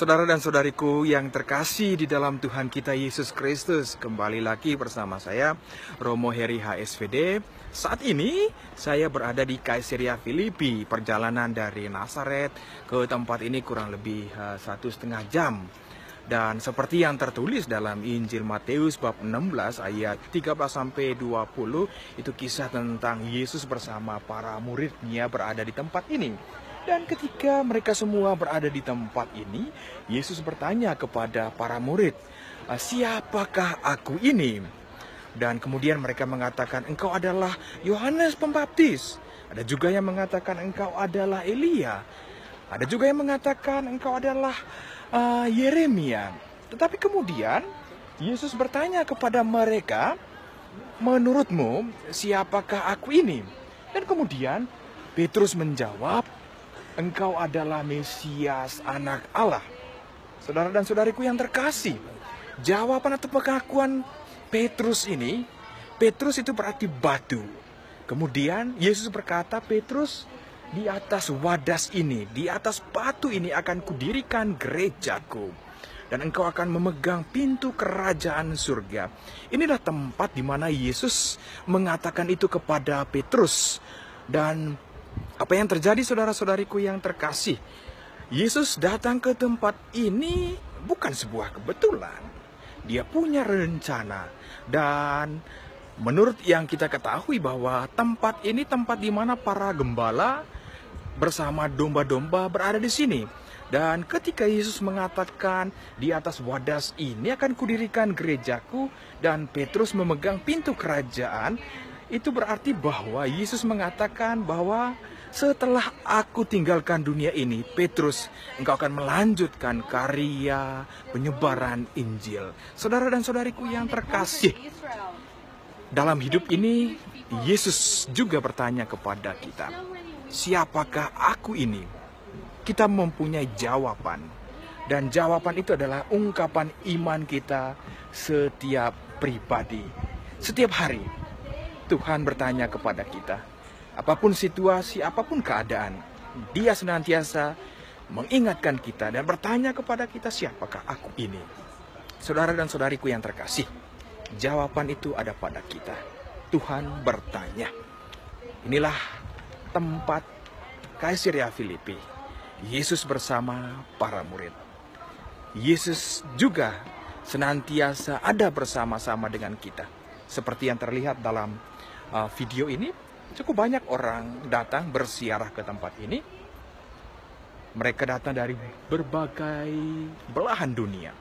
Saudara dan saudariku yang terkasih di dalam Tuhan kita Yesus Kristus, kembali lagi bersama saya, Romo Heri HSVD. Saat ini saya berada di Kaisarea Filipi. Perjalanan dari Nazaret ke tempat ini kurang lebih 1,5 jam. Dan seperti yang tertulis dalam Injil Matius bab 16 ayat 13-20, itu kisah tentang Yesus bersama para muridnya berada di tempat ini. Dan ketika mereka semua berada di tempat ini, Yesus bertanya kepada para murid, "Siapakah aku ini?" Dan kemudian mereka mengatakan, "Engkau adalah Yohanes Pembaptis." Ada juga yang mengatakan, "Engkau adalah Elia." Ada juga yang mengatakan, "Engkau adalah Yeremia." Tetapi kemudian Yesus bertanya kepada mereka, "Menurutmu siapakah aku ini?" Dan kemudian Petrus menjawab, "Engkau adalah Mesias, Anak Allah." Saudara dan saudariku yang terkasih, jawaban atau pengakuan Petrus ini, Petrus itu berarti batu. Kemudian Yesus berkata, "Petrus, di atas wadas ini, di atas batu ini akan kudirikan gerejaku. Dan engkau akan memegang pintu kerajaan surga." Inilah tempat di mana Yesus mengatakan itu kepada Petrus. Dan apa yang terjadi, saudara-saudariku yang terkasih? Yesus datang ke tempat ini bukan sebuah kebetulan. Dia punya rencana. Dan menurut yang kita ketahui bahwa tempat ini tempat di mana para gembala bersama domba-domba berada di sini. Dan ketika Yesus mengatakan, "Di atas wadas ini akan kudirikan gerejaku," dan Petrus memegang pintu kerajaan, itu berarti bahwa Yesus mengatakan bahwa setelah aku tinggalkan dunia ini, Petrus, engkau akan melanjutkan karya penyebaran Injil. Saudara dan saudariku yang terkasih, dalam hidup ini Yesus juga bertanya kepada kita, "Siapakah aku ini?" Kita mempunyai jawaban. Dan jawaban itu adalah ungkapan iman kita setiap pribadi. Setiap hari Tuhan bertanya kepada kita, apapun situasi, apapun keadaan, Dia senantiasa mengingatkan kita dan bertanya kepada kita, "Siapakah aku ini?" Saudara dan saudariku yang terkasih, jawaban itu ada pada kita. Tuhan bertanya. Inilah tempat Kaisarea Filipi. Yesus bersama para murid. Yesus juga senantiasa ada bersama-sama dengan kita. Seperti yang terlihat dalam video ini, cukup banyak orang datang berziarah ke tempat ini. Mereka datang dari berbagai belahan dunia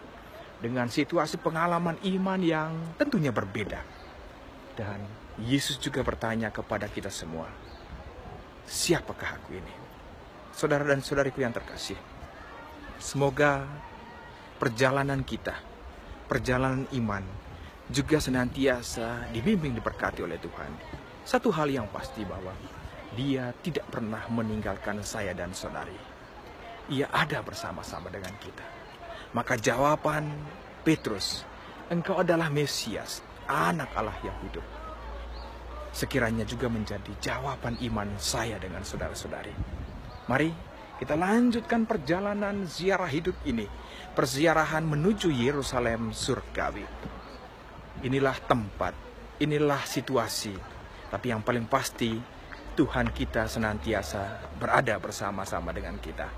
dengan situasi pengalaman iman yang tentunya berbeda. Dan Yesus juga bertanya kepada kita semua, "Siapakah aku ini?" Saudara dan saudariku yang terkasih, semoga perjalanan kita, perjalanan iman, juga senantiasa dibimbing diberkati oleh Tuhan. Satu hal yang pasti bahwa Dia tidak pernah meninggalkan saya dan saudari. Ia ada bersama-sama dengan kita. Maka jawaban Petrus, "Engkau adalah Mesias, Anak Allah yang hidup," sekiranya juga menjadi jawaban iman saya dengan saudara-saudari. Mari kita lanjutkan perjalanan ziarah hidup ini, perziarahan menuju Yerusalem surgawi. Inilah tempat, inilah situasi, tapi yang paling pasti Tuhan kita senantiasa berada bersama-sama dengan kita.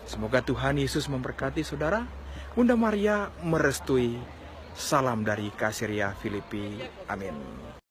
Semoga Tuhan Yesus memberkati saudara. Bunda Maria merestui. Salam dari Kaisarea Filipi. Amin.